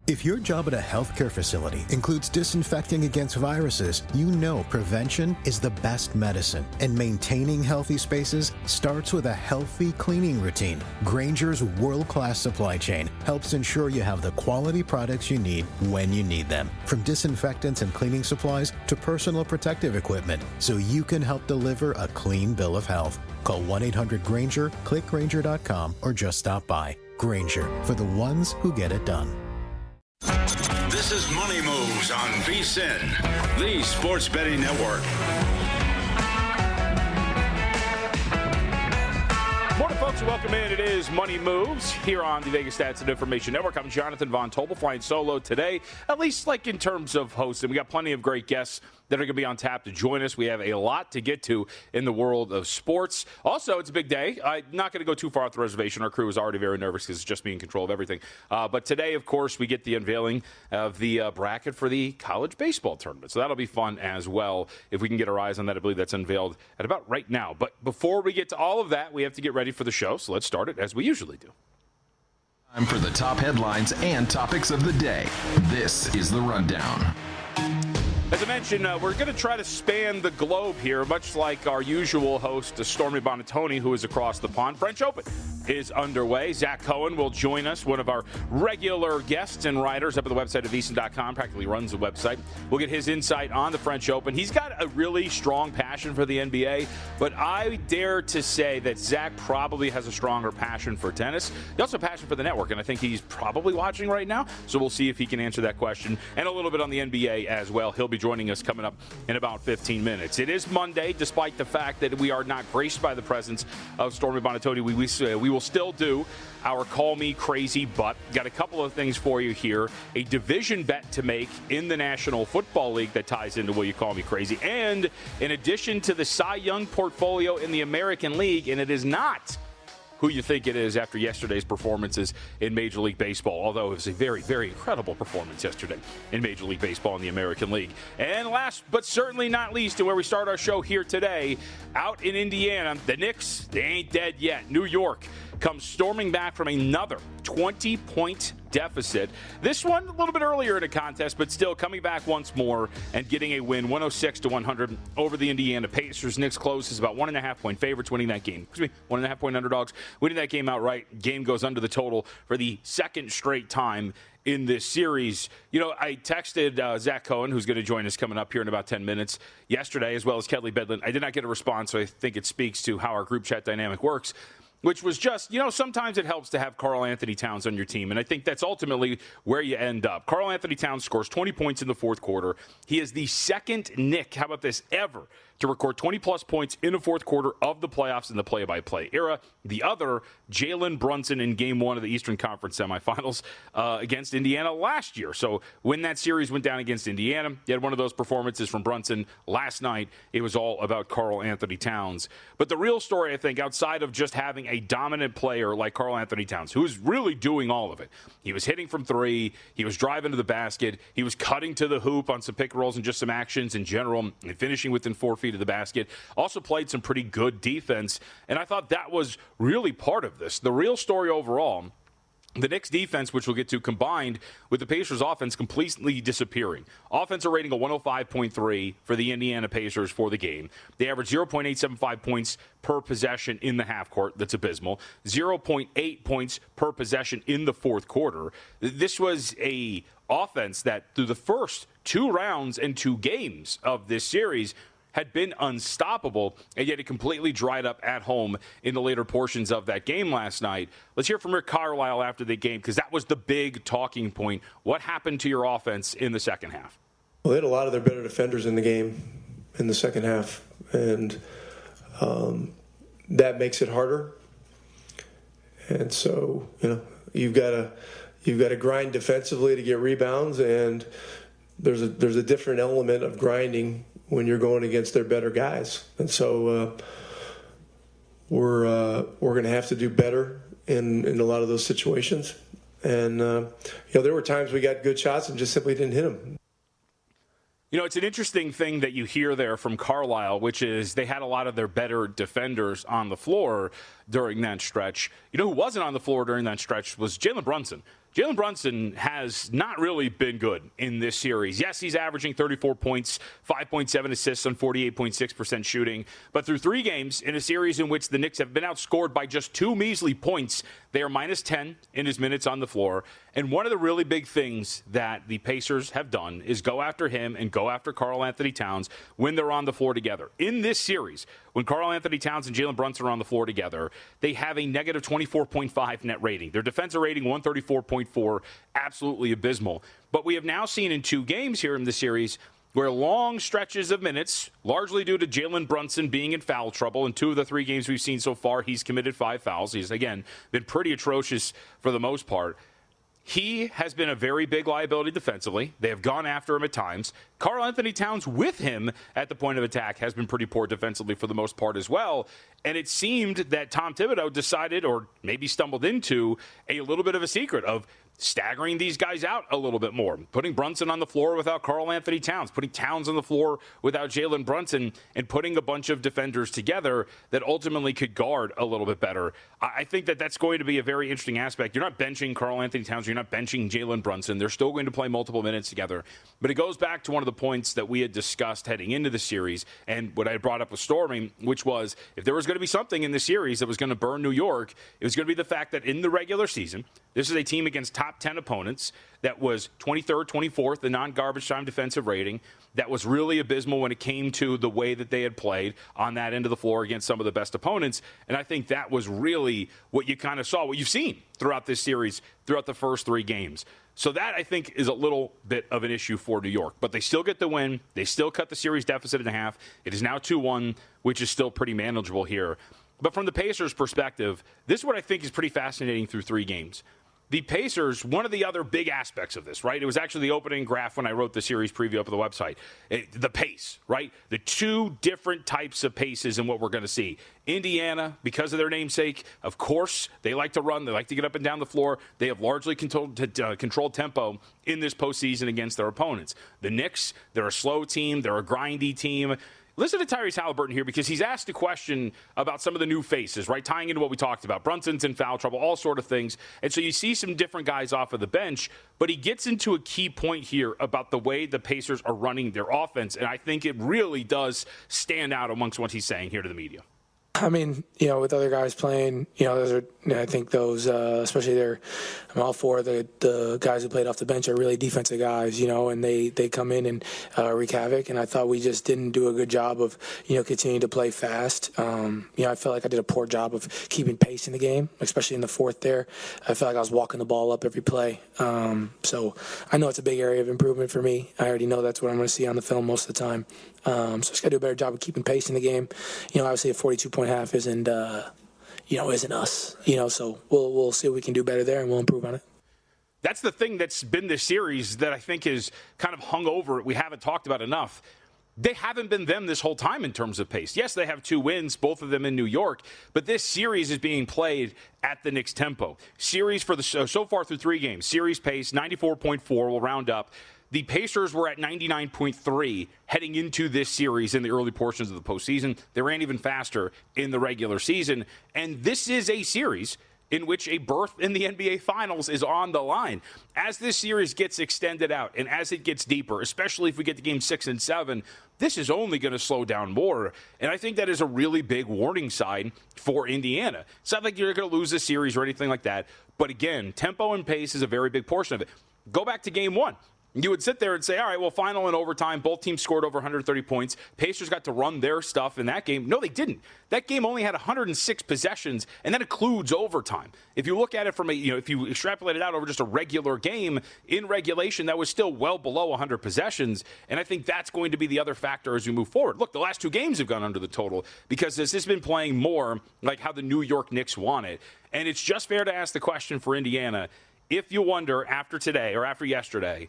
If your job at a healthcare facility includes disinfecting against viruses, you know prevention is the best medicine. And maintaining healthy spaces starts with a healthy cleaning routine. Grainger's world-class supply chain helps ensure you have the quality products you need when you need them. From disinfectants and cleaning supplies to personal protective equipment, so you can help deliver a clean bill of health. Call 1-800-GRAINGER, click Grainger.com, or just stop by. Grainger, for the ones who get it done. This is Money Moves on VSiN, the sports betting network. Morning, folks. Welcome in. It is Money Moves here on the Vegas Stats and Information Network. I'm Jonathan Von Tobel, flying solo today, at least like in terms of hosting. We got plenty of great guests that are going to be on tap to join us. We have a lot to get to in the world of sports. Also, it's a big day. I'm not going to go too far off the reservation. Our crew is already very nervous because it's just me in control of everything. But today, of course, we get the unveiling of the bracket for the college baseball tournament. So that'll be fun as well. If we can get our eyes on that, I believe that's unveiled at about right now. But before we get to all of that, we have to get ready for the show. So let's start it as we usually do. Time for the top headlines and topics of the day. This is The Rundown. As I mentioned, we're going to try to span the globe here, much like our usual host, Stormy Bonatoni, who is across the pond. French Open is underway. Zach Cohen will join us, one of our regular guests and writers up at the website at VSiN.com, practically runs the website. We'll get his insight on the French Open. He's got a really strong passion for the NBA, but I dare to say that Zach probably has a stronger passion for tennis. He also has a passion for the network, and I think he's probably watching right now, so we'll see if he can answer that question, and a little bit on the NBA as well. He'll be joining us coming up in about 15 minutes. It is Monday, despite the fact that we are not graced by the presence of Stormy Bonatoni. We will still do our Call Me Crazy, but got a couple of things for you here. A division bet to make in the National Football League that ties into Will You Call Me Crazy, and in addition to the Cy Young portfolio in the American League, and it is not who you think it is after yesterday's performances in Major League Baseball, although it was a very, very incredible performance yesterday in Major League Baseball in the American League. And last but certainly not least, and where we start our show here today, out in Indiana, the Knicks, they ain't dead yet. New York comes storming back from another 20-point deficit. This one a little bit earlier in the contest, but still coming back once more and getting a win, 106-100 over the Indiana Pacers. Knicks closes about 1.5-point favorites winning that game. 1.5-point underdogs winning that game outright. Game goes under the total for the second straight time in this series. You know, I texted Zach Cohen, who's going to join us coming up here in about 10 minutes, yesterday, as well as Kelly Bedlin. I did not get a response, so I think it speaks to how our group chat dynamic works, which was just, you know, sometimes it helps to have Karl Anthony Towns on your team, and I think that's ultimately where you end up. Karl Anthony Towns scores 20 points in the fourth quarter. He is the second Knick, how about this, ever to record 20-plus points in the fourth quarter of the playoffs in the play-by-play era. The other, Jalen Brunson in Game 1 of the Eastern Conference semifinals against Indiana last year. So when that series went down against Indiana, you had one of those performances from Brunson last night. It was all about Karl Anthony Towns. But the real story, I think, outside of just having a dominant player like Karl Anthony Towns, who's really doing all of it. He was hitting from three. He was driving to the basket. He was cutting to the hoop on some pick and rolls and just some actions in general, and finishing within 4 feet of the basket. Also played some pretty good defense, and I thought that was really part of this. The real story overall, the Knicks defense, which we'll get to, combined with the Pacers offense completely disappearing. Offensive rating of 105.3 for the Indiana Pacers for the game. They averaged 0.875 points per possession in the half court. That's abysmal. 0.8 points per possession in the fourth quarter. This was a offense that through the first 2 rounds and 2 games of this series had been unstoppable, and yet it completely dried up at home in the later portions of that game last night. Let's hear from Rick Carlisle after the game, because that was the big talking point. What happened to your offense in the second half? Well, they had a lot of their better defenders in the game in the second half, and that makes it harder. And so, you know, you've got to grind defensively to get rebounds, and there's a different element of grinding when you're going against their better guys. And so we're going to have to do better in a lot of those situations. And, you know, there were times we got good shots and just simply didn't hit them. You know, it's an interesting thing that you hear there from Carlisle, which is they had a lot of their better defenders on the floor during that stretch. You know who wasn't on the floor during that stretch was Jalen Brunson. Jalen Brunson has not really been good in this series. Yes, he's averaging 34 points, 5.7 assists on 48.6% shooting. But through 3 games in a series in which the Knicks have been outscored by just 2 measly points, they are minus 10 in his minutes on the floor. And one of the really big things that the Pacers have done is go after him and go after Karl-Anthony Towns when they're on the floor together. In this series, when Karl-Anthony Towns and Jalen Brunson are on the floor together, they have a negative 24.5 net rating. Their defensive rating, 134.4, absolutely abysmal. But we have now seen in 2 games here in the series where long stretches of minutes, largely due to Jalen Brunson being in foul trouble. In 2 of the 3 games we've seen so far, he's committed 5 fouls. He's, again, been pretty atrocious for the most part. He has been a very big liability defensively. They have gone after him at times. Karl-Anthony Towns with him at the point of attack has been pretty poor defensively for the most part as well. And it seemed that Tom Thibodeau decided, or maybe stumbled into, a little bit of a secret of staggering these guys out a little bit more, putting Brunson on the floor without Karl-Anthony Towns, putting Towns on the floor without Jalen Brunson, and putting a bunch of defenders together that ultimately could guard a little bit better. I think that that's going to be a very interesting aspect. You're not benching Karl-Anthony Towns. You're not benching Jalen Brunson. They're still going to play multiple minutes together. But it goes back to one of the points that we had discussed heading into the series and what I brought up with Stormy, which was if there was going to be something in the series that was going to burn New York, it was going to be the fact that in the regular season, this is a team against top 10 opponents that was 23rd, 24th in non-garbage time defensive rating. That was really abysmal when it came to the way that they had played on that end of the floor against some of the best opponents. And I think that was really what you kind of saw, what you've seen throughout this series, throughout the first 3 games. So that, I think, is a little bit of an issue for New York. But they still get the win. They still cut the series deficit in half. It is now 2-1, which is still pretty manageable here. But from the Pacers' perspective, this is what I think is pretty fascinating through 3 games. The Pacers, one of the other big aspects of this, right? It was actually the opening graph when I wrote the series preview up on the website. The pace, right? The 2 different types of paces and what we're going to see. Indiana, because of their namesake, of course, they like to run. They like to get up and down the floor. They have largely controlled tempo in this postseason against their opponents. The Knicks, they're a slow team. They're a grindy team. Listen to Tyrese Halliburton here because he's asked a question about some of the new faces, right? Tying into what we talked about. Brunson's in foul trouble, all sort of things. And so you see some different guys off of the bench, but he gets into a key point here about the way the Pacers are running their offense. And I think it really does stand out amongst what he's saying here to the media. I mean, with other guys playing, those are, I think those, especially I'm all for the guys who played off the bench are really defensive guys, and they come in and wreak havoc. And I thought we just didn't do a good job of, continuing to play fast. I felt like I did a poor job of keeping pace in the game, especially in the 4th there. I felt like I was walking the ball up every play. So I know it's a big area of improvement for me. I already know that's what I'm going to see on the film most of the time. So just got to do a better job of keeping pace in the game. Obviously a 42-point half isn't us. So we'll see what we can do better there, and we'll improve on it. That's the thing that's been this series that I think is kind of hung over. We haven't talked about enough. They haven't been them this whole time in terms of pace. Yes, they have 2 wins, both of them in New York, but this series is being played at the Knicks tempo. Series for so far through 3 games, series pace 94.4. We'll round up. The Pacers were at 99.3 heading into this series in the early portions of the postseason. They ran even faster in the regular season. And this is a series in which a berth in the NBA Finals is on the line. As this series gets extended out and as it gets deeper, especially if we get to Game 6 and 7, this is only going to slow down more. And I think that is a really big warning sign for Indiana. It's not like you're going to lose this series or anything like that. But again, tempo and pace is a very big portion of it. Go back to Game 1. You would sit there and say, all right, well, final and overtime, both teams scored over 130 points. Pacers got to run their stuff in that game. No, they didn't. That game only had 106 possessions, and that includes overtime. If you look at it from if you extrapolate it out over just a regular game, in regulation, that was still well below 100 possessions, and I think that's going to be the other factor as we move forward. Look, the last 2 games have gone under the total because this has been playing more like how the New York Knicks want it, and it's just fair to ask the question for Indiana, if you wonder after today or after yesterday,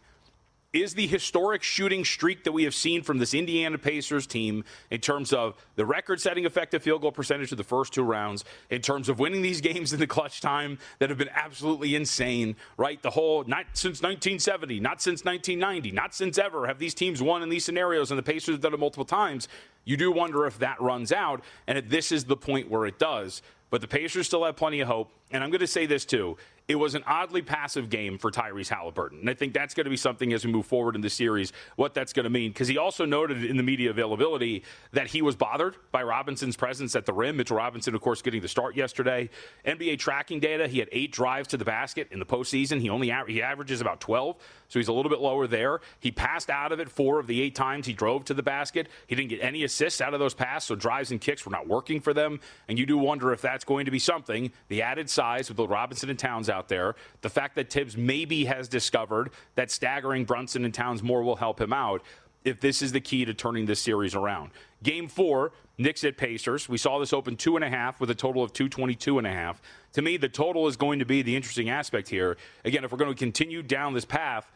is the historic shooting streak that we have seen from this Indiana Pacers team in terms of the record-setting effective field goal percentage of the first 2 rounds, in terms of winning these games in the clutch time that have been absolutely insane, right? The whole, not since 1970, not since 1990, not since ever have these teams won in these scenarios, and the Pacers have done it multiple times. You do wonder if that runs out, and if this is the point where it does. But the Pacers still have plenty of hope. And I'm going to say this, too. It was an oddly passive game for Tyrese Halliburton. And I think that's going to be something as we move forward in the series, what that's going to mean. Because he also noted in the media availability that he was bothered by Robinson's presence at the rim. Mitchell Robinson, of course, getting the start yesterday. NBA tracking data, he had 8 drives to the basket in the postseason. He averages about 12, so he's a little bit lower there. He passed out of it 4 of the 8 times he drove to the basket. He didn't get any assists out of those passes, so drives and kicks were not working for them. And you do wonder if that's going to be something. The added size with both Robinson and Towns out there, the fact that Tibbs maybe has discovered that staggering Brunson and Towns more will help him out, if this is the key to turning this series around. Game 4, Knicks at Pacers. We saw this open 2.5 with a total of 222.5. To me, the total is going to be the interesting aspect here. Again, if we're going to continue down this path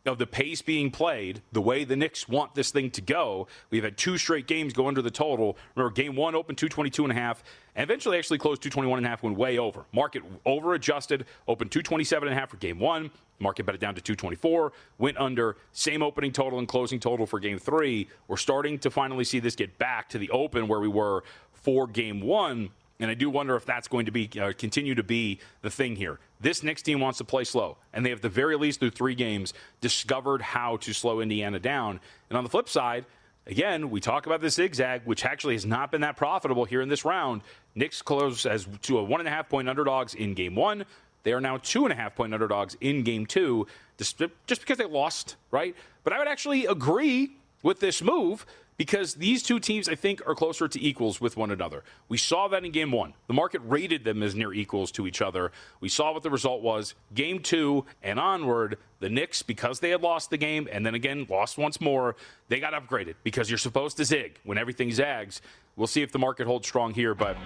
of the pace being played, the way the Knicks want this thing to go, we've had 2 straight games go under the total. Remember, game 1 opened 222.5, and eventually actually closed 221.5, went way over. Market over-adjusted, opened 227.5 for game 1. Market bet it down to 224, went under. Same opening total and closing total for game 3. We're starting to finally see this get back to the open where we were for game 1. And I do wonder if that's going to be continue to be the thing here. This Knicks team wants to play slow, and they have, at the very least through 3 games, discovered how to slow Indiana down. And on the flip side, again, we talk about the zigzag, which actually has not been that profitable here in this round. Knicks close as to a 1.5-point underdogs in game 1. They are now 2.5-point underdogs in game 2, just because they lost, right? But I would actually agree with this move, because these 2 teams, I think, are closer to equals with one another. We saw that in game 1. The market rated them as near equals to each other. We saw what the result was. Game 2 and onward, the Knicks, because they had lost the game and then again lost once more, they got upgraded because you're supposed to zig when everything zags. We'll see if the market holds strong here, but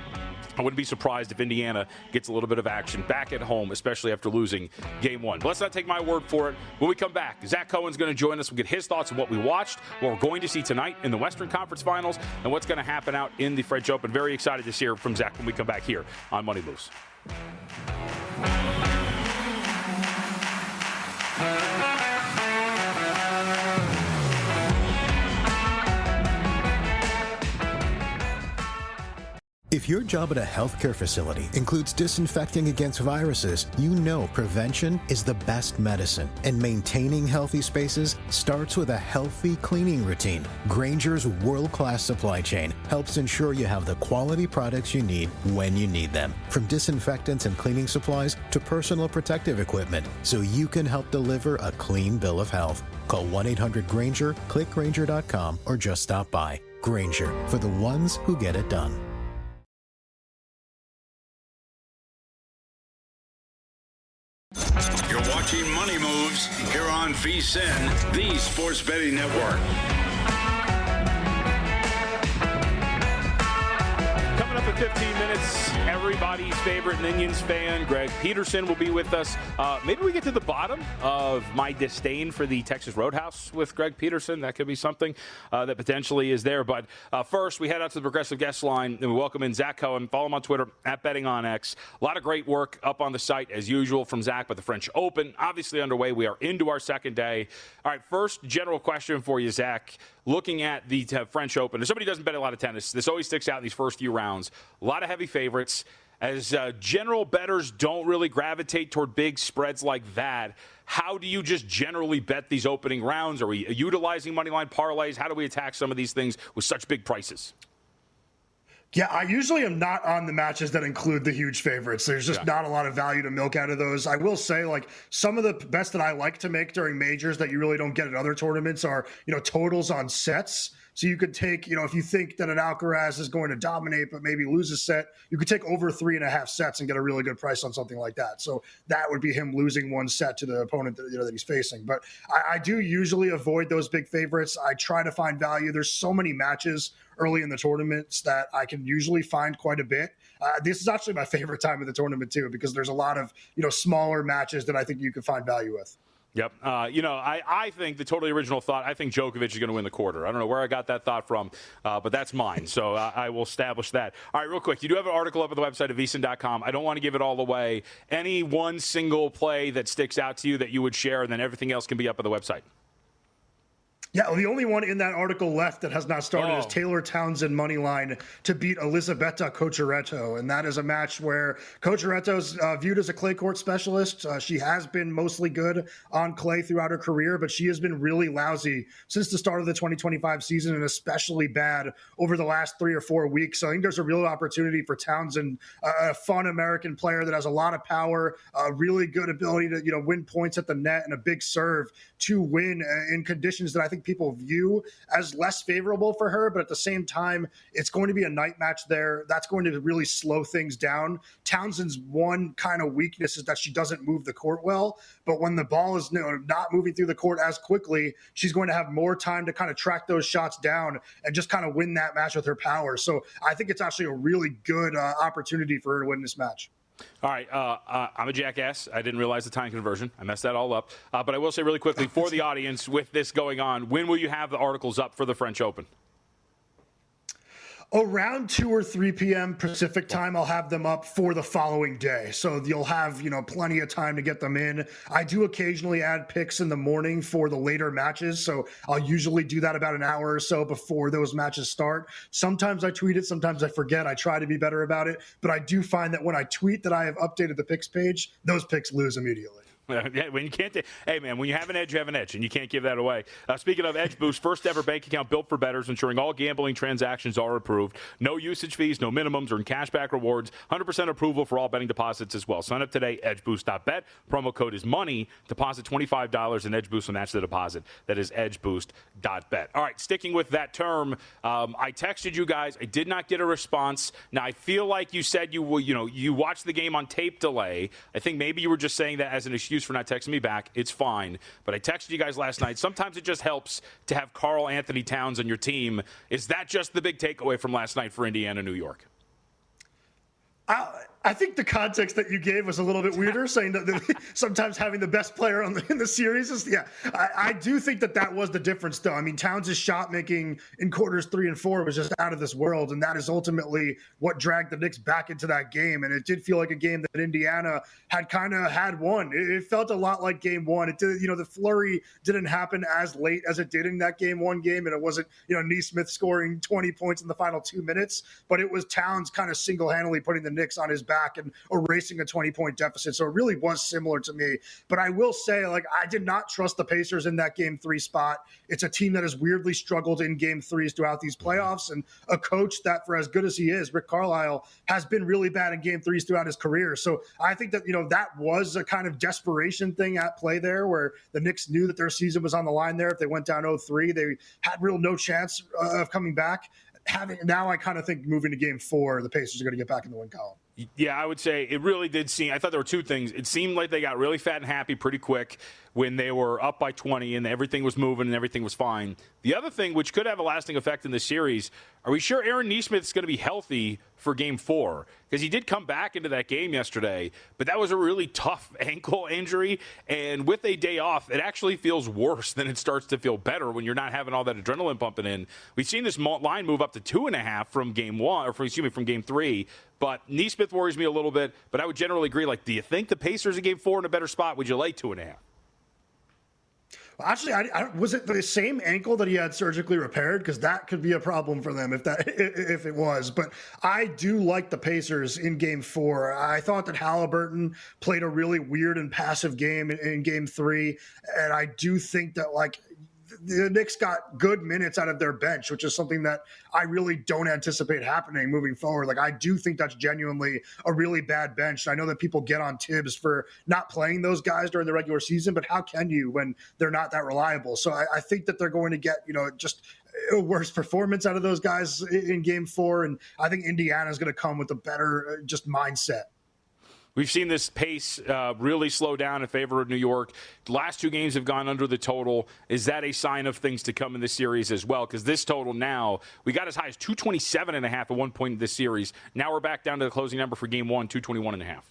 I wouldn't be surprised if Indiana gets a little bit of action back at home, especially after losing game 1. But let's not take my word for it. When we come back, Zach Cohen's going to join us. We'll get his thoughts on what we watched, what we're going to see tonight in the Western Conference Finals, and what's going to happen out in the French Open. Very excited to hear from Zach when we come back here on Money Moves. If your job at a healthcare facility includes disinfecting against viruses, you know prevention is the best medicine. And maintaining healthy spaces starts with a healthy cleaning routine. Grainger's world-class supply chain helps ensure you have the quality products you need when you need them. From disinfectants and cleaning supplies to personal protective equipment, so you can help deliver a clean bill of health. Call 1-800-GRAINGER, click Grainger.com, or just stop by. Grainger, for the ones who get it done. You're watching Money Moves here on VSiN, the Sports Betting Network. Coming up in 15 minutes, everybody's favorite Minions fan, Greg Peterson, will be with us. Maybe we get to the bottom of my disdain for the Texas Roadhouse with Greg Peterson. That could be something that potentially is there. But first, we head out to the Progressive Guest line, and we welcome in Zach Cohen. Follow him on Twitter, @BettingOnX. A lot of great work up on the site, as usual, from Zach, but the French Open, obviously underway. We are into our second day. All right, first general question for you, Zach. Looking at the French Open, as somebody who doesn't bet a lot of tennis, this always sticks out in these first few rounds. A lot of heavy favorites. As general bettors don't really gravitate toward big spreads like that, how do you just generally bet these opening rounds? Are we utilizing moneyline parlays? How do we attack some of these things with such big prices? Yeah, I usually am not on the matches that include the huge favorites. There's just not a lot of value to milk out of those. I will say, like, some of the bets that I like to make during majors that you really don't get at other tournaments are, totals on sets. So you could take, if you think that an Alcaraz is going to dominate but maybe lose a set, you could take over 3.5 sets and get a really good price on something like that. So that would be him losing one set to the opponent that he's facing. But I do usually avoid those big favorites. I try to find value. There's so many matches early in the tournaments that I can usually find quite a bit. This is actually my favorite time of the tournament too, because there's a lot of, smaller matches that I think you can find value with. Yep. I think the totally original thought, I think Djokovic is going to win the quarter. I don't know where I got that thought from, but that's mine. So I will establish that. All right, real quick. You do have an article up at the website at VSiN.com. I don't want to give it all away. Any one single play that sticks out to you that you would share, and then everything else can be up at the website. Yeah, well, the only one in that article left that has not started is Taylor Townsend money line to beat Elisabetta Cocheretto, and that is a match where Cocheretto's viewed as a clay court specialist. She has been mostly good on clay throughout her career, but she has been really lousy since the start of the 2025 season, and especially bad over the last 3 or 4 weeks. So I think there's a real opportunity for Townsend, a fun American player that has a lot of power, a really good ability to win points at the net, and a big serve to win in conditions that I think people view as less favorable for her, but at the same time, it's going to be a night match there. That's going to really slow things down. Townsend's one kind of weakness is that she doesn't move the court well, but when the ball is not moving through the court as quickly, she's going to have more time to kind of track those shots down and just kind of win that match with her power. So I think it's actually a really good opportunity for her to win this match. All right, I'm a jackass. I didn't realize the time conversion. I messed that all up. But I will say really quickly, for the audience, with this going on, when will you have the articles up for the French Open? Around 2 or 3 p.m. Pacific time, I'll have them up for the following day. So you'll have, plenty of time to get them in. I do occasionally add picks in the morning for the later matches. So I'll usually do that about an hour or so before those matches start. Sometimes I tweet it. Sometimes I forget. I try to be better about it. But I do find that when I tweet that I have updated the picks page, those picks lose immediately. Yeah, when you can't, hey man, when you have an edge, you have an edge, and you can't give that away. Speaking of Edge Boost, first ever bank account built for bettors, ensuring all gambling transactions are approved. No usage fees, no minimums, earn cashback rewards. 100% approval for all betting deposits as well. Sign up today, edgeboost.bet. Promo code is money. Deposit $25, and Edge Boost will match the deposit. That is edgeboost.bet. All right, sticking with that term, I texted you guys. I did not get a response. Now I feel like you said you watched the game on tape delay. I think maybe you were just saying that as an excuse for not texting me back. It's fine. But I texted you guys last night. Sometimes it just helps to have Karl Anthony Towns on your team. Is that just the big takeaway from last night for Indiana, New York? I think the context that you gave was a little bit weirder, saying that sometimes having the best player in the series is, I do think that was the difference, though. I mean, Towns' shot making in quarters 3 and 4 was just out of this world, and that is ultimately what dragged the Knicks back into that game. And it did feel like a game that Indiana had won. It felt a lot like game 1. It did, the flurry didn't happen as late as it did in that game 1 game, and it wasn't, Nesmith scoring 20 points in the final 2 minutes, but it was Towns kind of single-handedly putting the Knicks on his back and erasing a 20-point deficit. So it really was similar to me. But I will say, I did not trust the Pacers in that game 3 spot. It's a team that has weirdly struggled in game 3s throughout these playoffs, and a coach that, for as good as he is, Rick Carlisle, has been really bad in game 3s throughout his career. So I think that, that was a kind of desperation thing at play there, where the Knicks knew that their season was on the line there. If they went down 0-3, they had no chance of coming back. Now I kind of think moving to game 4, the Pacers are going to get back in the win column. Yeah, I would say it really did seem – I thought there were 2 things. It seemed like they got really fat and happy pretty quick when they were up by 20 and everything was moving and everything was fine. The other thing, which could have a lasting effect in this series, are we sure Aaron Nesmith's going to be healthy for Game 4? Because he did come back into that game yesterday, but that was a really tough ankle injury. And with a day off, it actually feels worse than it starts to feel better when you're not having all that adrenaline pumping in. We've seen this line move up to 2.5 from Game 1, or from Game 3. But Nesmith worries me a little bit, but I would generally agree. Do you think the Pacers in Game 4 in a better spot? Would you lay 2.5? Actually, was it the same ankle that he had surgically repaired? Because that could be a problem for them if it was. But I do like the Pacers in Game 4. I thought that Halliburton played a really weird and passive game in Game 3, and I do think that the Knicks got good minutes out of their bench, which is something that I really don't anticipate happening moving forward. I do think that's genuinely a really bad bench. I know that people get on Tibbs for not playing those guys during the regular season, but how can you when they're not that reliable? So I think that they're going to get, just a worse performance out of those guys in Game 4. And I think Indiana is going to come with a better just mindset. We've seen this pace really slow down in favor of New York. The last 2 games have gone under the total. Is that a sign of things to come in this series as well? Because this total now, we got as high as 227.5 at one point in this series. Now we're back down to the closing number for Game 1, 221.5.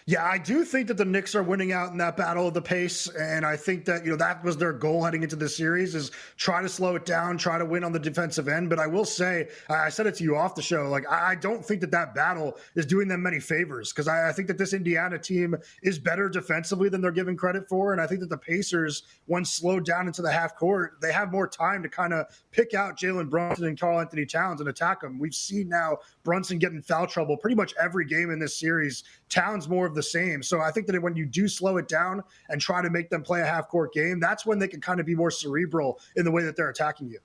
Yeah, I do think that the Knicks are winning out in that battle of the pace, and I think that that was their goal heading into this series is try to slow it down, try to win on the defensive end. But I will say, I said it to you off the show, like I don't think that battle is doing them many favors because I think that this Indiana team is better defensively than they're given credit for, and I think that the Pacers, when slowed down into the half court, they have more time to kind of pick out Jalen Brunson and Karl Anthony Towns and attack them. We've seen now Brunson get in foul trouble pretty much every game in this series. Towns more of the same. So I think that when you do slow it down and try to make them play a half-court game, that's when they can kind of be more cerebral in the way that they're attacking you.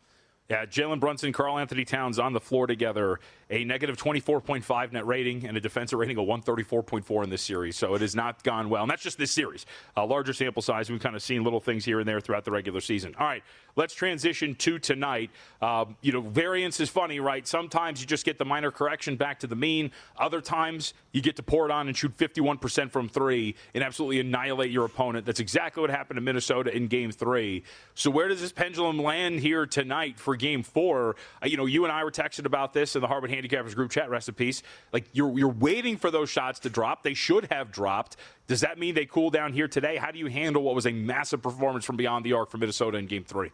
Yeah, Jalen Brunson, Karl Anthony Towns on the floor together, a negative 24.5 net rating and a defensive rating of 134.4 in this series. So it has not gone well. And that's just this series. A larger sample size. We've kind of seen little things here and there throughout the regular season. All right, let's transition to tonight. Variance is funny, right? Sometimes you just get the minor correction back to the mean. Other times you get to pour it on and shoot 51% from three and absolutely annihilate your opponent. That's exactly what happened to Minnesota in Game 3. So where does this pendulum land here tonight for Game 4? You and I were texting about this in the Harvard Handicappers group chat, rest in peace. Like, you're waiting for those shots to drop. They should have dropped. Does that mean they cool down here today? How do you handle what was a massive performance from beyond the arc for Minnesota in Game 3?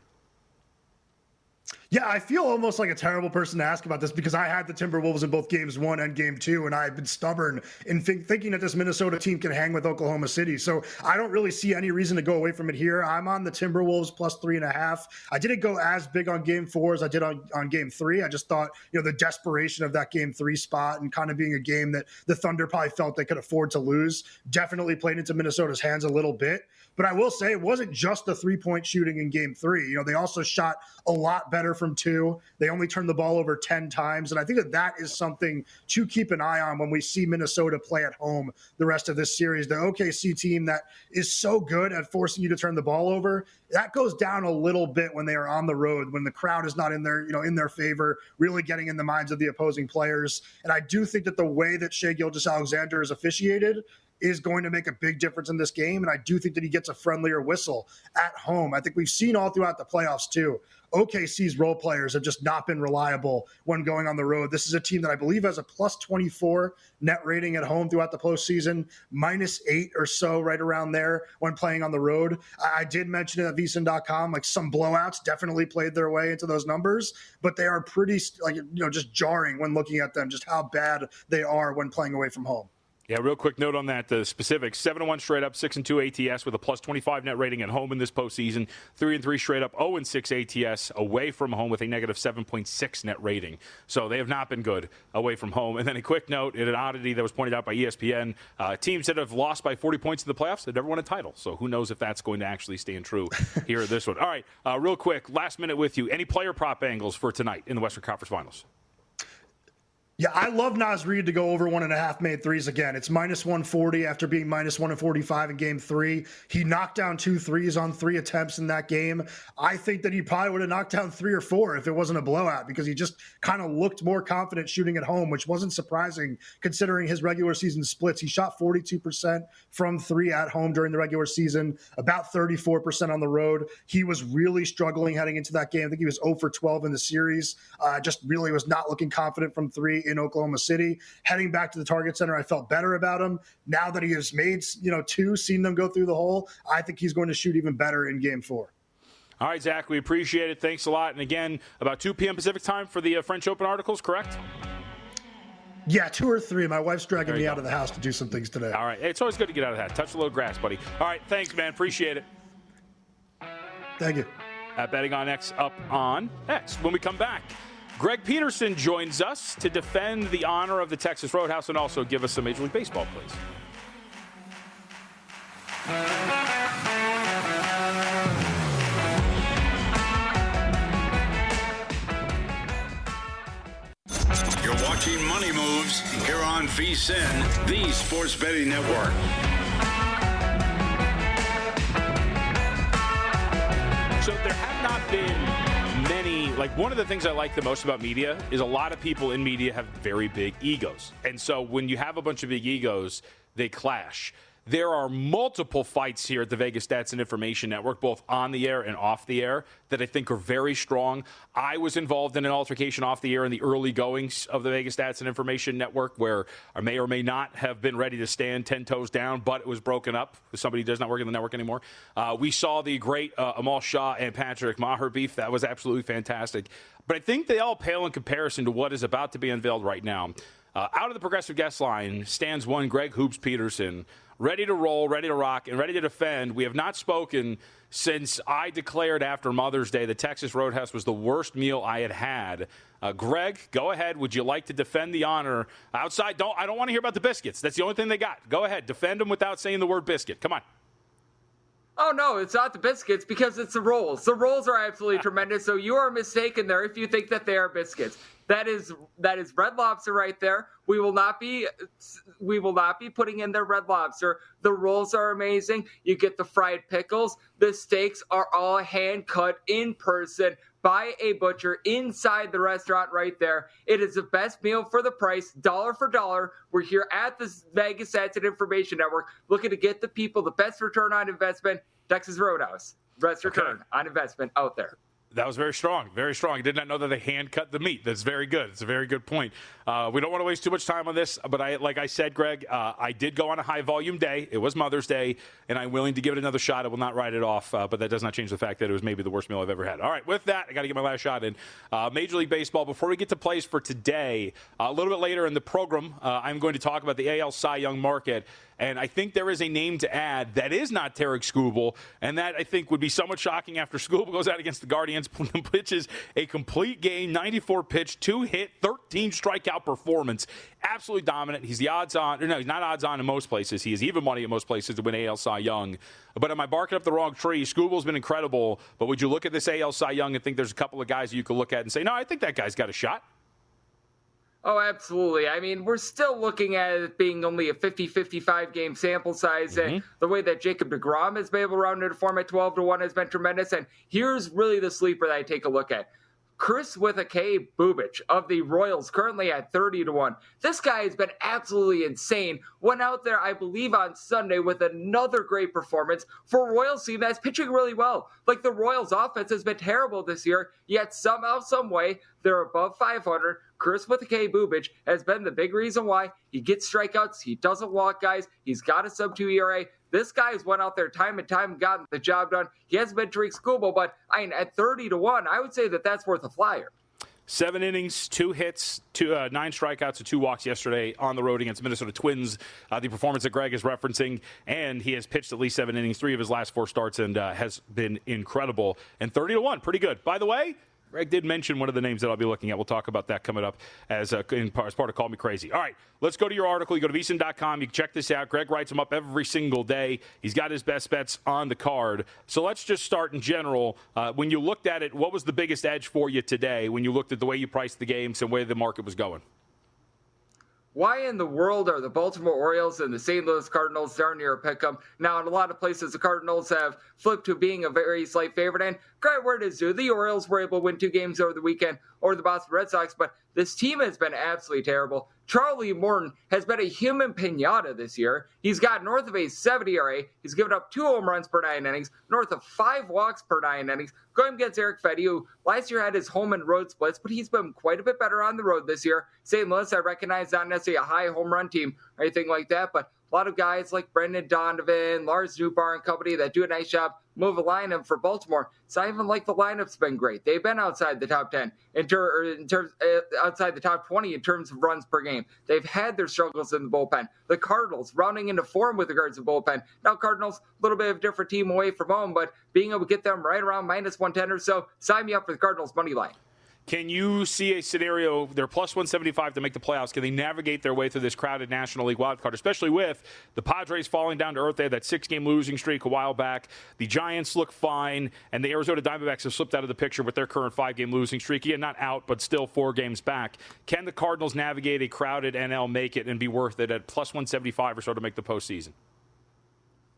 Yeah, I feel almost like a terrible person to ask about this because I had the Timberwolves in both Games 1 and Game 2, and I've been stubborn in thinking that this Minnesota team can hang with Oklahoma City. So I don't really see any reason to go away from it here. I'm on the Timberwolves plus 3.5. I didn't go as big on Game 4 as I did on Game 3. I just thought, the desperation of that Game 3 spot and kind of being a game that the Thunder probably felt they could afford to lose definitely played into Minnesota's hands a little bit. But I will say it wasn't just the three-point shooting in Game 3. They also shot a lot better from 2. They only turned the ball over 10 times. And I think that is something to keep an eye on when we see Minnesota play at home the rest of this series. The OKC team that is so good at forcing you to turn the ball over, that goes down a little bit when they are on the road, when the crowd is not in their favor, really getting in the minds of the opposing players. And I do think that the way that Shai Gilgeous-Alexander is officiated is going to make a big difference in this game. And I do think that he gets a friendlier whistle at home. I think we've seen all throughout the playoffs too. OKC's role players have just not been reliable when going on the road. This is a team that I believe has a plus 24 net rating at home throughout the postseason, minus 8 or so right around there when playing on the road. I did mention it at VSiN.com, like some blowouts definitely played their way into those numbers, but they are pretty just jarring when looking at them, just how bad they are when playing away from home. Yeah, real quick note on that. The specifics, 7-1 straight up, 6-2 ATS with a plus 25 net rating at home in this postseason. 3-3 straight up, 0-6 ATS away from home with a negative 7.6 net rating. So they have not been good away from home. And then a quick note, an oddity that was pointed out by ESPN, teams that have lost by 40 points in the playoffs have never won a title. So who knows if that's going to actually stand true here at this one. All right, real quick, last minute with you. Any player prop angles for tonight in the Western Conference Finals? Yeah, I love Naz Reid to go over 1.5 made threes again. It's minus 140 after being minus 145 in Game 3. He knocked down 2 threes on 3 attempts in that game. I think that he probably would have knocked down 3 or 4 if it wasn't a blowout because he just kind of looked more confident shooting at home, which wasn't surprising considering his regular season splits. He shot 42% from 3 at home during the regular season, about 34% on the road. He was really struggling heading into that game. I think he was 0 for 12 in the series. Just really was not looking confident from 3 in Oklahoma City. Heading back to the Target Center, I felt better about him. Now that he has made 2, seen them go through the hole, I think he's going to shoot even better in Game 4. All right, Zach, we appreciate it. Thanks a lot. And again, about 2 p.m. Pacific time for the French Open articles, correct? Yeah, 2 or 3. My wife's dragging me out of the house to do some things today. All right. It's always good to get out of that. Touch a little grass, buddy. All right. Thanks, man. Appreciate it. Thank you. At Betting on X up on X. When we come back, Greg Peterson joins us to defend the honor of the Texas Roadhouse and also give us some Major League Baseball plays. You're watching Money Moves here on VSiN, the Sports Betting Network. So there have not been many, one of the things I like the most about media is a lot of people in media have very big egos. And so when you have a bunch of big egos, they clash. There are multiple fights here at the Vegas Stats and Information Network, both on the air and off the air, that I think are very strong. I was involved in an altercation off the air in the early goings of the Vegas Stats and Information Network where I may or may not have been ready to stand 10 toes down, but it was broken up because somebody does not work in the network anymore. We saw the great Amal Shah and Patrick Maher beef. That was absolutely fantastic. But I think they all pale in comparison to what is about to be unveiled right now. Out of the Progressive Guest line stands one Greg Hoops Peterson, ready to roll, ready to rock, and ready to defend. We have not spoken since I declared after Mother's Day the Texas Roadhouse was the worst meal I had had. Greg, go ahead. Would you like to defend the honor outside? I don't want to hear about the biscuits. That's the only thing they got. Go ahead. Defend them without saying the word biscuit. Come on. Oh, no, it's not the biscuits because it's the rolls. The rolls are absolutely tremendous, so you are mistaken there if you think that they are biscuits. That is Red Lobster right there. We will not be putting in their Red Lobster. The rolls are amazing. You get the fried pickles. The steaks are all hand cut in person by a butcher inside the restaurant right there. It is the best meal for the price, dollar for dollar. We're here at the Vegas Stats and Information Network looking to get the people the best return on investment. Texas Roadhouse, best return on investment out there. That was very strong, very strong. I did not know that they hand cut the meat. That's very good. It's a very good point. We don't want to waste too much time on this, but like I said, Greg, I did go on a high volume day. It was Mother's Day, and I'm willing to give it another shot. I will not write it off, but that does not change the fact that it was maybe the worst meal I've ever had. All right, with that, I got to get my last shot in. Major League Baseball, before we get to plays for today, a little bit later in the program, I'm going to talk about the AL Cy Young market. And I think there is a name to add that is not Tarek Skubal, and that I think would be somewhat shocking after Skubal goes out against the Guardians, pitches a complete game, 94 pitch, 2-hit, 13 strikeout performance. Absolutely dominant. He's the odds-on. No, he's not odds-on in most places. He is even money in most places to win AL Cy Young. But am I barking up the wrong tree? Skubal's been incredible, but would you look at this AL Cy Young and think there's a couple of guys you could look at and say, no, I think that guy's got a shot? Oh, absolutely. I mean, we're still looking at it being only a 50-55 game sample size, and the way that Jacob deGrom has been able to round into form at 12-1 has been tremendous. And here's really the sleeper that I take a look at. Chris with a K Bubich of the Royals, currently at 30-1. This guy has been absolutely insane. Went out there, I believe, on Sunday with another great performance for a Royals team that's pitching really well. Like, the Royals offense has been terrible this year, yet somehow, some way, they're above 500. Chris with a K Bubich has been the big reason why. He gets strikeouts. He doesn't walk guys. He's got a sub-2 ERA. This guy has went out there time and time and gotten the job done. He hasn't been Tarek Skubal, but at 30-1, I would say that that's worth a flyer. 7 innings, 2 hits, 9 strikeouts, and 2 walks yesterday on the road against the Minnesota Twins. The performance that Greg is referencing, and he has pitched at least 7 innings, 3 of his last 4 starts, and has been incredible. And 30-1, pretty good. By the way, Greg did mention one of the names that I'll be looking at. We'll talk about that coming up as part of Call Me Crazy. All right, let's go to your article. You go to VSiN.com. You can check this out. Greg writes them up every single day. He's got his best bets on the card. So let's just start in general. When you looked at it, what was the biggest edge for you today when you looked at the way you priced the games and where the market was going? Why in the world are the Baltimore Orioles and the St. Louis Cardinals darn near a pick'em? Now, in a lot of places, the Cardinals have flipped to being a very slight favorite. And great word is due. The Orioles were able to win 2 games over the weekend over the Boston Red Sox, but this team has been absolutely terrible. Charlie Morton has been a human pinata this year. He's got north of a 70 ERA. He's given up 2 home runs per 9 innings, north of 5 walks per 9 innings. Going against Eric Fedde, who last year had his home and road splits, but he's been quite a bit better on the road this year. St. Louis, I recognize, not necessarily a high home run team or anything like that, but a lot of guys like Brendan Donovan, Lars Nootbaar and company that do a nice job move a lineup for Baltimore. It's not even like the lineup's been great. They've been outside the top 10 in terms outside the top 20 in terms of runs per game. They've had their struggles in the bullpen. The Cardinals rounding into form with regards to bullpen. Now Cardinals, a little bit of a different team away from home, but being able to get them right around minus 110 or so, sign me up for the Cardinals money line. Can you see a scenario, they're plus 175 to make the playoffs, can they navigate their way through this crowded National League wildcard, especially with the Padres falling down to earth? They had that 6-game losing streak a while back. The Giants look fine, and the Arizona Diamondbacks have slipped out of the picture with their current 5-game losing streak. Again, not out, but still 4 games back. Can the Cardinals navigate a crowded NL, make it, and be worth it at plus 175 or so to make the postseason?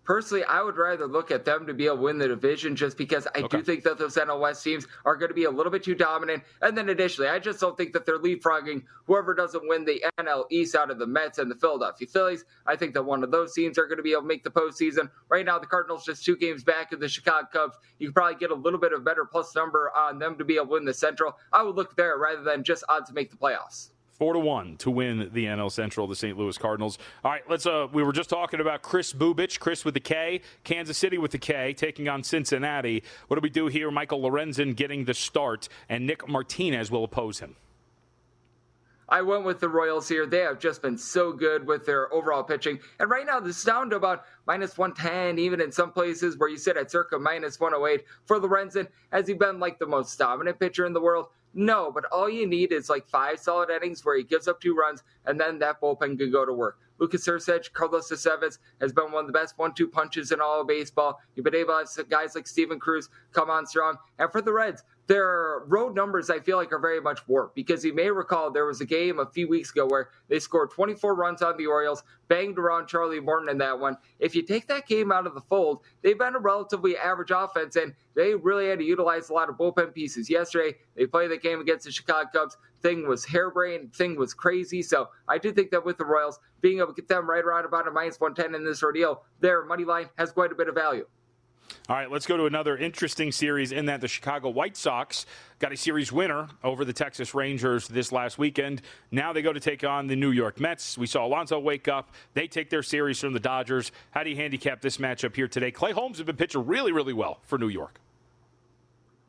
Personally, I would rather look at them to be able to win the division just because I do think that those NL West teams are going to be a little bit too dominant. And then additionally, I just don't think that they're leapfrogging whoever doesn't win the NL East out of the Mets and the Philadelphia Phillies. I think that one of those teams are going to be able to make the postseason. Right now, the Cardinals just 2 games back of the Chicago Cubs. You can probably get a little bit of a better plus number on them to be able to win the Central. I would look there rather than just odds to make the playoffs. 4-1 to win the NL Central, the St. Louis Cardinals. All right, let's. We were just talking about Kris Bubic, Chris with the K, Kansas City with the K, taking on Cincinnati. What do we do here? Michael Lorenzen getting the start, and Nick Martinez will oppose him. I went with the Royals here. They have just been so good with their overall pitching. And right now, this is down to about minus 110, even in some places where you sit at circa minus 108. For Lorenzen, has he been like the most dominant pitcher in the world? No, but all you need is like 5 solid innings where he gives up 2 runs, and then that bullpen can go to work. Lucas Hurkacz, Carlos Estevez has been one of the best 1-2 punches in all of baseball. You've been able to have guys like Steven Cruz come on strong. And for the Reds, their road numbers, I feel like, are very much warped because you may recall there was a game a few weeks ago where they scored 24 runs on the Orioles, banged around Charlie Morton in that one. If you take that game out of the fold, they've been a relatively average offense, and they really had to utilize a lot of bullpen pieces. Yesterday, they played the game against the Chicago Cubs. Thing was harebrained, thing was crazy. So I do think that with the Royals, being able to get them right around about a minus 110 in this ordeal, their money line has quite a bit of value. All right, let's go to another interesting series in that the Chicago White Sox got a series winner over the Texas Rangers this last weekend. Now they go to take on the New York Mets. We saw Alonso wake up. They take their series from the Dodgers. How do you handicap this matchup here today? Clay Holmes has been pitching really, really well for New York.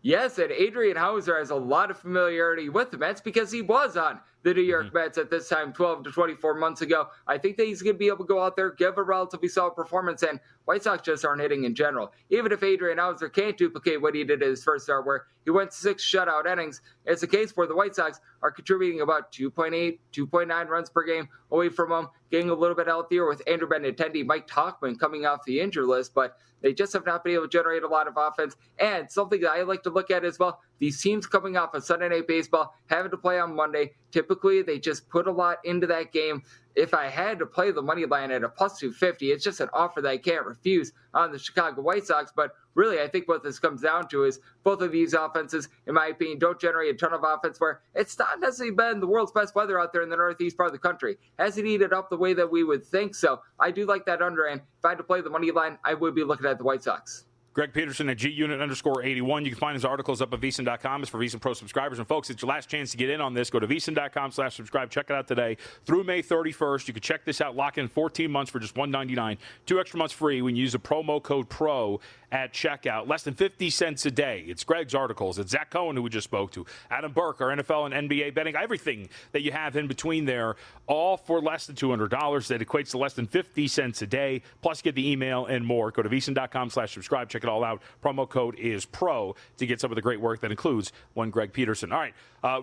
Yes, and Adrian Hauser has a lot of familiarity with the Mets because he was on the New York Mets at this time 12 to 24 months ago. I think that he's going to be able to go out there, give a relatively solid performance, and White Sox just aren't hitting in general. Even if Adrian Hauser can't duplicate what he did at his first start where he went 6 shutout innings, it's a case where the White Sox are contributing about 2.8, 2.9 runs per game away from him, getting a little bit healthier with Andrew Benintendi, Mike Tauchman coming off the injury list, but they just have not been able to generate a lot of offense. And something that I like to look at as well, these teams coming off of Sunday Night Baseball, having to play on Monday, typically they just put a lot into that game. If I had to play the money line at a plus 250, it's just an offer that I can't refuse on the Chicago White Sox. But really, I think what this comes down to is both of these offenses, in my opinion, don't generate a ton of offense where it's not necessarily been the world's best weather out there in the northeast part of the country. Hasn't heated up the way that we would think. So I do like that under, and if I had to play the money line, I would be looking at the White Sox. Greg Peterson at GUnit_81. You can find his articles up at VSiN.com. It's for VSiN Pro subscribers. And, folks, it's your last chance to get in on this. Go to VSiN.com/subscribe. Check it out today through May 31st. You can check this out. Lock in 14 months for just $199. 2 extra months free when you use the promo code PRO at checkout. Less than 50 cents a day. It's Greg's articles. It's Zach Cohen, who we just spoke to. Adam Burke, our NFL and NBA betting. Everything that you have in between there, all for less than $200. That equates to less than 50 cents a day. Plus, get the email and more. Go to VSiN.com/subscribe. Check it all out. Promo code is PRO to get some of the great work that includes one Greg Peterson. All right,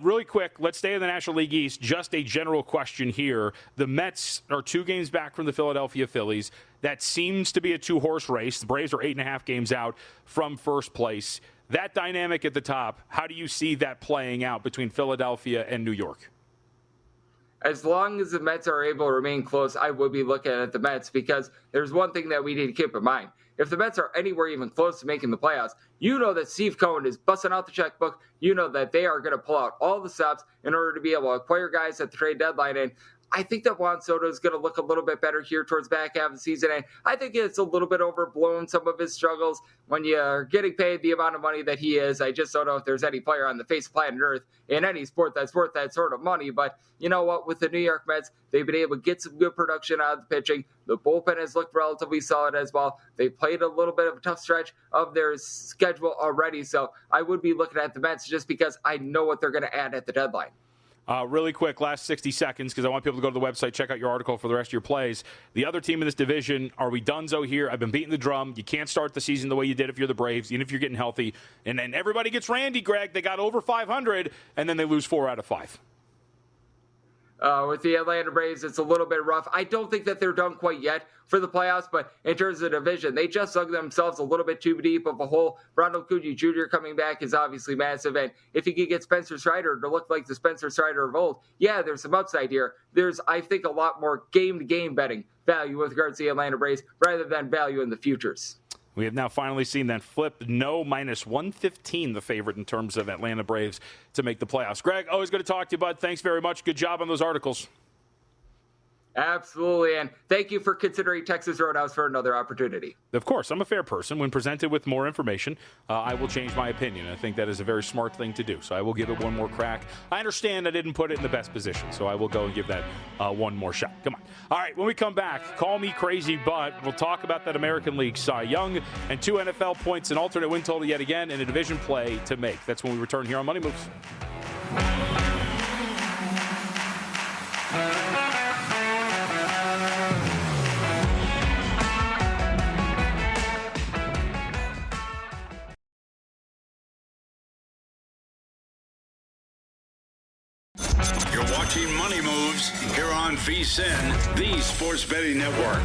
really quick, let's stay in the National League East. Just a general question here. The Mets are 2 games back from the Philadelphia Phillies. That seems to be a 2-horse race. The Braves are 8.5 games out from first place. That dynamic at the top, how do you see that playing out between Philadelphia and New York? As long as the Mets are able to remain close, I would be looking at the Mets because there's one thing that we need to keep in mind. If the Mets are anywhere even close to making the playoffs, you know that Steve Cohen is busting out the checkbook. You know that they are going to pull out all the stops in order to be able to acquire guys at the trade deadline. And I think that Juan Soto is going to look a little bit better here towards the back half of the season. And I think it's a little bit overblown, some of his struggles. When you're getting paid the amount of money that he is, I just don't know if there's any player on the face of planet Earth in any sport that's worth that sort of money. But you know what? With the New York Mets, they've been able to get some good production out of the pitching. The bullpen has looked relatively solid as well. They played a little bit of a tough stretch of their schedule already. So I would be looking at the Mets just because I know what they're going to add at the deadline. Really quick, last 60 seconds, because I want people to go to the website, check out your article for the rest of your plays. The other team in this division, are we donezo here? I've been beating the drum. You can't start the season the way you did if you're the Braves, even if you're getting healthy. And then everybody gets randy, Greg. They got over 500, and then they lose 4 out of 5. With the Atlanta Braves, it's a little bit rough. I don't think that they're done quite yet for the playoffs, but in terms of the division, they just dug themselves a little bit too deep of a hole. Ronald Acuna Jr. coming back is obviously massive, and if he could get Spencer Strider to look like the Spencer Strider of old, yeah, there's some upside here. There's, I think, a lot more game-to-game betting value with regards to the Atlanta Braves rather than value in the futures. We have now finally seen that flip. No, minus 115, the favorite in terms of Atlanta Braves to make the playoffs. Greg, always good to talk to you, bud. Thanks very much. Good job on those articles. Absolutely, and thank you for considering Texas Roadhouse for another opportunity. Of course, I'm a fair person. When presented with more information, I will change my opinion. I think that is a very smart thing to do, so I will give it one more crack. I understand I didn't put it in the best position, so I will go and give that one more shot. Come on. All right, when we come back, call me crazy, but we'll talk about that American League Cy Young and 2 NFL points, an alternate win total yet again, and a division play to make. That's when we return here on Money Moves. You're watching Money Moves here on VSiN, the Sports Betting Network.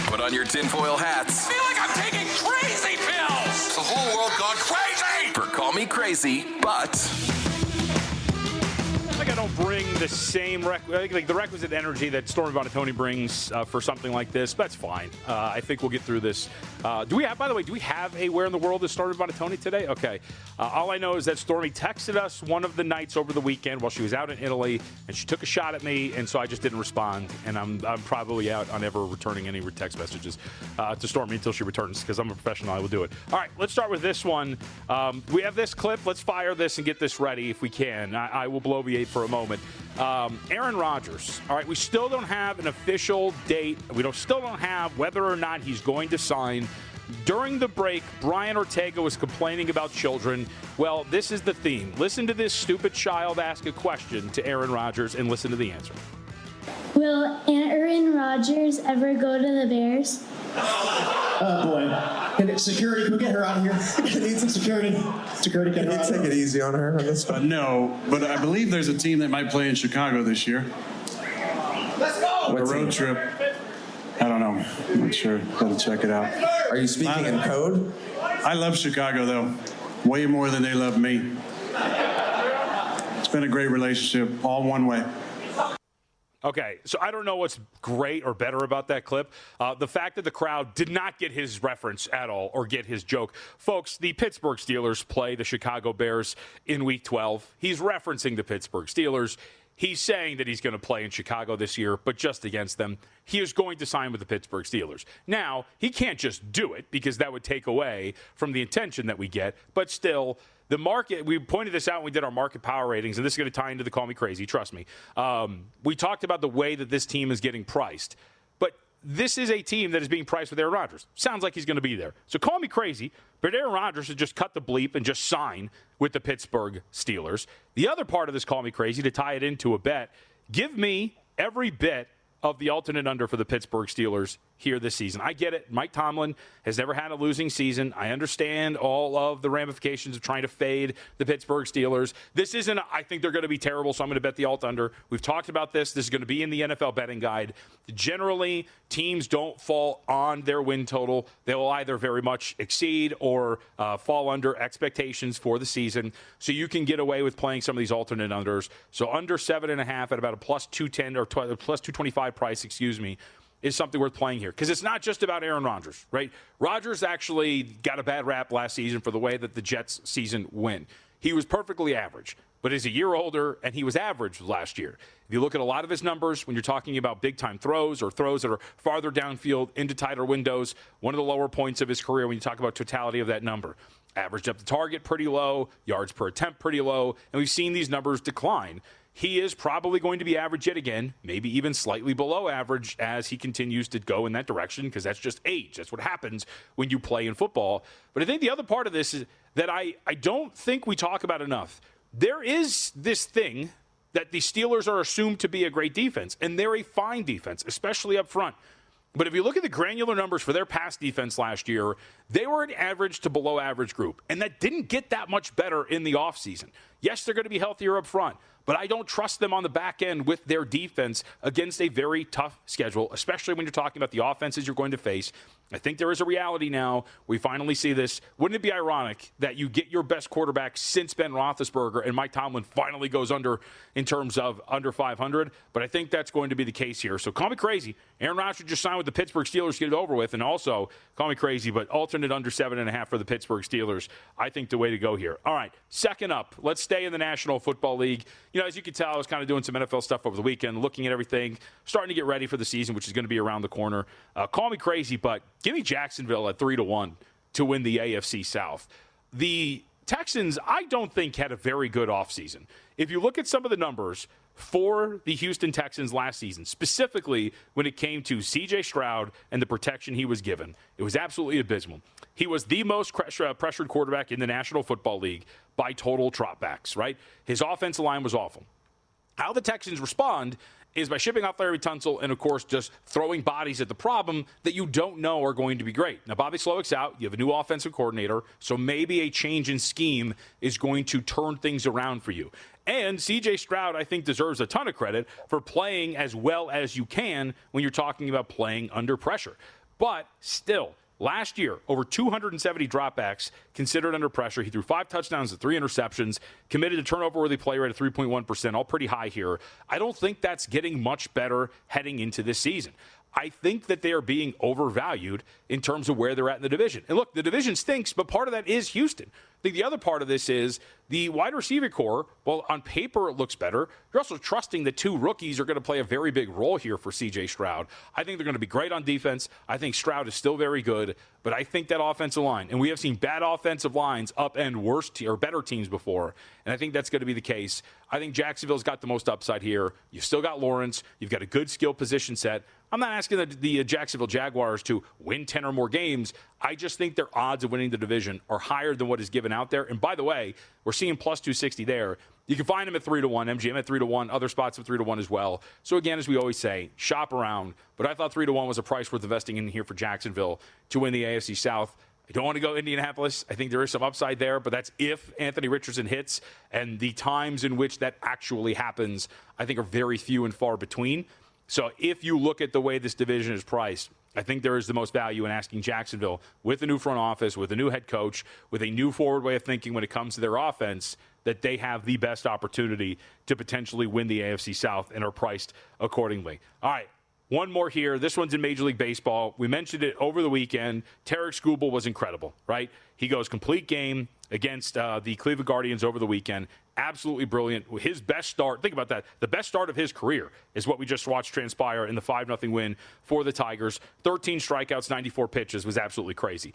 Put on your tinfoil hats. I feel like I'm taking crazy pills. The whole world gone crazy. For Call Me Crazy, but I think I don't bring the same like the requisite energy that Stormy Buonantony brings for something like this. But that's fine. I think we'll get through this. Do we have a Where in the World is Stormy Buonantony today? Okay. All I know is that Stormy texted us one of the nights over the weekend while she was out in Italy, and she took a shot at me, and so I just didn't respond. And I'm probably out on ever returning any text messages to Stormy until she returns, because I'm a professional. I will do it. All right, let's start with this one. We have this clip. Let's fire this and get this ready if we can. I will bloviate for a moment. Aaron Rodgers. All right, we still don't have an official date. We still don't have whether or not he's going to sign. During the break, Brian Ortega was complaining about children. Well, this is the theme. Listen to this stupid child ask a question to Aaron Rodgers and listen to the answer. Will Aaron Rodgers ever go to the Bears? Oh, boy. And security, can we get her out of here? I need some security. Security, get her out of here. Take it easy on her on this one. No, but I believe there's a team that might play in Chicago this year. Let's go! A road trip. I don't know. I'm not sure. Gotta check it out. Are you speaking in code? I love Chicago, though. Way more than they love me. It's been a great relationship, all one way. Okay, so I don't know what's great or better about that clip. The fact that the crowd did not get his reference at all or get his joke. Folks, the Pittsburgh Steelers play the Chicago Bears in Week 12. He's referencing the Pittsburgh Steelers. He's saying that he's going to play in Chicago this year, but just against them. He is going to sign with the Pittsburgh Steelers. Now, he can't just do it because that would take away from the intention that we get, but still, the market, we pointed this out when we did our market power ratings, and this is going to tie into the Call Me Crazy, trust me. We talked about the way that this team is getting priced, but this is a team that is being priced with Aaron Rodgers. Sounds like he's going to be there. So call me crazy, but Aaron Rodgers should just cut the bleep and just sign with the Pittsburgh Steelers. The other part of this Call Me Crazy, to tie it into a bet, give me every bit of the alternate under for the Pittsburgh Steelers here this season. I get it. Mike Tomlin has never had a losing season. I understand all of the ramifications of trying to fade the Pittsburgh Steelers. This isn't, I think they're going to be terrible, so I'm going to bet the alt under. We've talked about this. This is going to be in the NFL betting guide. Generally, teams don't fall on their win total. They will either very much exceed or fall under expectations for the season. So you can get away with playing some of these alternate unders. So under 7.5 at about a plus 210 or plus 225 price, is something worth playing here. Because it's not just about Aaron Rodgers, right? Rodgers actually got a bad rap last season for the way that the Jets season went. He was perfectly average, but he's a year older, and he was average last year. If you look at a lot of his numbers, when you're talking about big-time throws or throws that are farther downfield into tighter windows, one of the lower points of his career when you talk about totality of that number. Averaged up the target pretty low, yards per attempt pretty low, and we've seen these numbers decline. He is probably going to be average yet again, maybe even slightly below average as he continues to go in that direction, because that's just age. That's what happens when you play in football. But I think the other part of this is that I don't think we talk about enough. There is this thing that the Steelers are assumed to be a great defense, and they're a fine defense, especially up front. But if you look at the granular numbers for their pass defense last year, they were an average to below average group, and that didn't get that much better in the offseason. Yes, they're going to be healthier up front, but I don't trust them on the back end with their defense against a very tough schedule, especially when you're talking about the offenses you're going to face. I think there is a reality now. We finally see this. Wouldn't it be ironic that you get your best quarterback since Ben Roethlisberger and Mike Tomlin finally goes under in terms of under 500? But I think that's going to be the case here. So call me crazy. Aaron Rodgers just signed with the Pittsburgh Steelers to get it over with. And also, call me crazy, but alternate under 7.5 for the Pittsburgh Steelers. I think the way to go here. All right, second up, let's stay in the National Football League. As you can tell, I was kind of doing some NFL stuff over the weekend, looking at everything, starting to get ready for the season, which is going to be around the corner. Call me crazy, but give me Jacksonville at 3-1 to win the AFC South. The Texans, I don't think, had a very good offseason. If you look at some of the numbers for the Houston Texans last season, specifically when it came to C.J. Stroud and the protection he was given, it was absolutely abysmal. He was the most pressured quarterback in the National Football League by total dropbacks, right? His offensive line was awful. How the Texans respond is by shipping off Larry Tunsil and, of course, just throwing bodies at the problem that you don't know are going to be great. Now, Bobby Slowick's out. You have a new offensive coordinator, so maybe a change in scheme is going to turn things around for you. And C.J. Stroud, I think, deserves a ton of credit for playing as well as you can when you're talking about playing under pressure. But still, last year, over 270 dropbacks considered under pressure. He threw 5 touchdowns and 3 interceptions, committed a turnover-worthy play rate of 3.1%, all pretty high here. I don't think that's getting much better heading into this season. I think that they are being overvalued in terms of where they're at in the division. And look, the division stinks, but part of that is Houston. I think the other part of this is the wide receiver core. Well, on paper, it looks better. You're also trusting that 2 rookies are going to play a very big role here for C.J. Stroud. I think they're going to be great on defense. I think Stroud is still very good, but I think that offensive line, and we have seen bad offensive lines upend worse or better teams before, and I think that's going to be the case. I think Jacksonville's got the most upside here. You've still got Lawrence. You've got a good skill position set. I'm not asking the Jacksonville Jaguars to win 10 or more games. I just think their odds of winning the division are higher than what is given out there. And by the way, we're seeing plus 260 there. You can find them at 3-1, MGM at 3-1, other spots at 3-1 as well. So again, as we always say, shop around. But I thought 3-1 was a price worth investing in here for Jacksonville to win the AFC South. I don't want to go Indianapolis. I think there is some upside there, but that's if Anthony Richardson hits. And the times in which that actually happens, I think, are very few and far between. So if you look at the way this division is priced, I think there is the most value in asking Jacksonville, with a new front office, with a new head coach, with a new forward way of thinking when it comes to their offense, that they have the best opportunity to potentially win the AFC South and are priced accordingly. All right, one more here. This one's in Major League Baseball. We mentioned it over the weekend. Tarek Skubal was incredible, right? He goes complete game against the Cleveland Guardians over the weekend. Absolutely brilliant. His best start, think about that, the best start of his career is what we just watched transpire in the 5-0 win for the Tigers. 13 strikeouts, 94 pitches was absolutely crazy.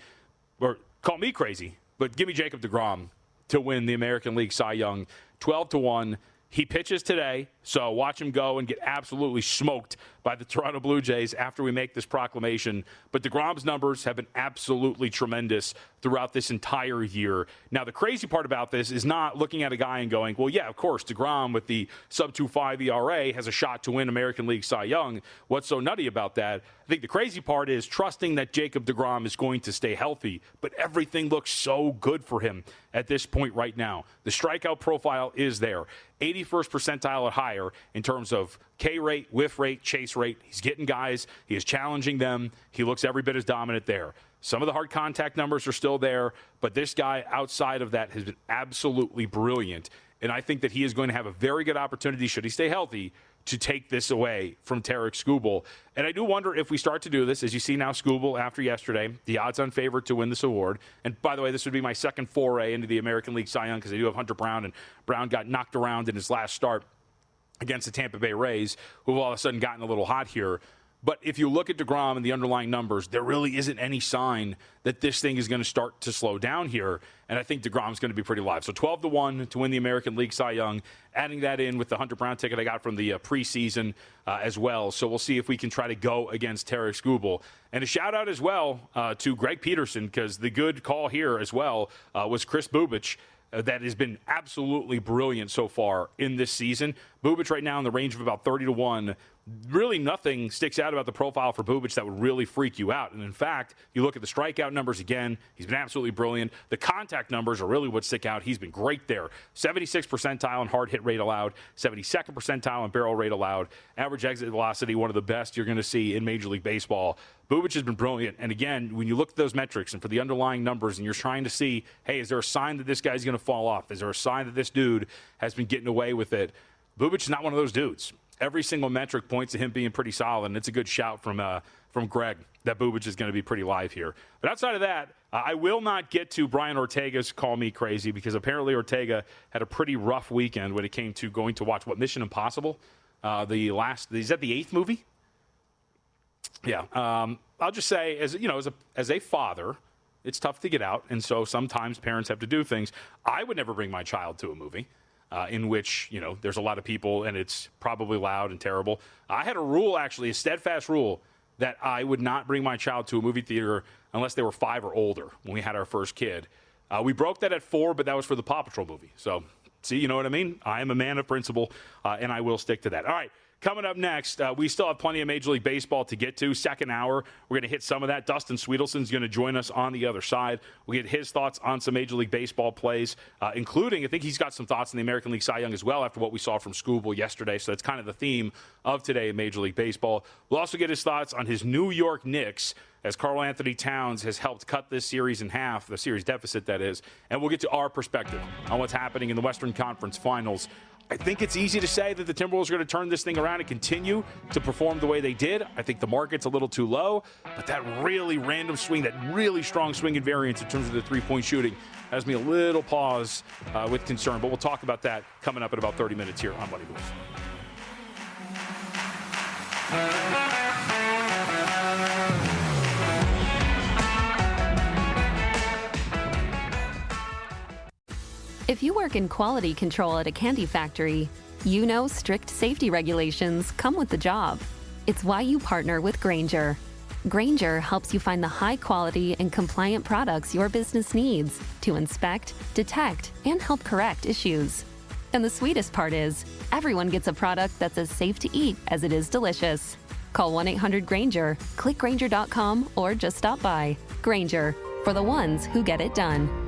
Or call me crazy, but give me Jacob deGrom to win the American League Cy Young. 12-1. He pitches today, so watch him go and get absolutely smoked by the Toronto Blue Jays after we make this proclamation. But DeGrom's numbers have been absolutely tremendous throughout this entire year. Now, the crazy part about this is not looking at a guy and going, well, yeah, of course, DeGrom with the sub-2.5 ERA has a shot to win American League Cy Young. What's so nutty about that? I think the crazy part is trusting that Jacob deGrom is going to stay healthy, but everything looks so good for him at this point right now. The strikeout profile is there. 81st percentile or higher in terms of K rate, whiff rate, chase rate. He's getting guys. He is challenging them. He looks every bit as dominant there. Some of the hard contact numbers are still there, but this guy outside of that has been absolutely brilliant. And I think that he is going to have a very good opportunity, should he stay healthy, to take this away from Tarek Skubal. And I do wonder if we start to do this, as you see now Skubal after yesterday, the odds-on favorite to win this award. And by the way, this would be my second foray into the American League Cy Young because I do have Hunter Brown, and Brown got knocked around in his last start against the Tampa Bay Rays, who have all of a sudden gotten a little hot here. But if you look at DeGrom and the underlying numbers, there really isn't any sign that this thing is going to start to slow down here. And I think DeGrom's going to be pretty live. So 12-1 to win the American League Cy Young. Adding that in with the Hunter Brown ticket I got from the preseason as well. So we'll see if we can try to go against Tarek Skubal. And a shout out as well to Greg Peterson, because the good call here as well was Chris Bubich. That has been absolutely brilliant so far in this season. Bubich right now in the range of about 30-1 really nothing sticks out about the profile for Bubic that would really freak you out. And in fact, you look at the strikeout numbers again, he's been absolutely brilliant. The contact numbers are really what stick out. He's been great there. 76th percentile in hard hit rate allowed, 72nd percentile in barrel rate allowed, average exit velocity, one of the best you're going to see in Major League Baseball. Bubic has been brilliant. And again, when you look at those metrics and for the underlying numbers and you're trying to see, hey, is there a sign that this guy's going to fall off? Is there a sign that this dude has been getting away with it? Bubic is not one of those dudes. Every single metric points to him being pretty solid, and it's a good shout from Greg that Bubic is going to be pretty live here. But outside of that, I will not get to Brian Ortega's Call Me Crazy because apparently Ortega had a pretty rough weekend when it came to going to watch, Mission Impossible? Is that the 8th movie? Yeah. I'll just say, as a father, it's tough to get out, and so sometimes parents have to do things. I would never bring my child to a movie. In which, there's a lot of people and it's probably loud and terrible. I had a rule, actually, a steadfast rule, that I would not bring my child to a movie theater unless they were 5 or older when we had our first kid. We broke that at 4, but that was for the Paw Patrol movie. So, see, you know what I mean? I am a man of principle, and I will stick to that. All right. Coming up next, we still have plenty of Major League Baseball to get to. Second hour, we're going to hit some of that. Dustin Sweetelson's going to join us on the other side. We'll get his thoughts on some Major League Baseball plays, including, I think he's got some thoughts on the American League Cy Young as well after what we saw from Scooble yesterday. So that's kind of the theme of today in Major League Baseball. We'll also get his thoughts on his New York Knicks as Karl Anthony Towns has helped cut this series in half, the series deficit that is. And we'll get to our perspective on what's happening in the Western Conference Finals. I think it's easy to say that the Timberwolves are going to turn this thing around and continue to perform the way they did. I think the market's a little too low, but that really random swing, that really strong swing and variance in terms of the three-point shooting has me a little pause with concern. But we'll talk about that coming up in about 30 minutes here on Money Moves. If you work in quality control at a candy factory, you know strict safety regulations come with the job. It's why you partner with Grainger. Grainger helps you find the high quality and compliant products your business needs to inspect, detect, and help correct issues. And the sweetest part is, everyone gets a product that's as safe to eat as it is delicious. Call 1-800-GRAINGER, click Grainger.com, or just stop by. Grainger, for the ones who get it done.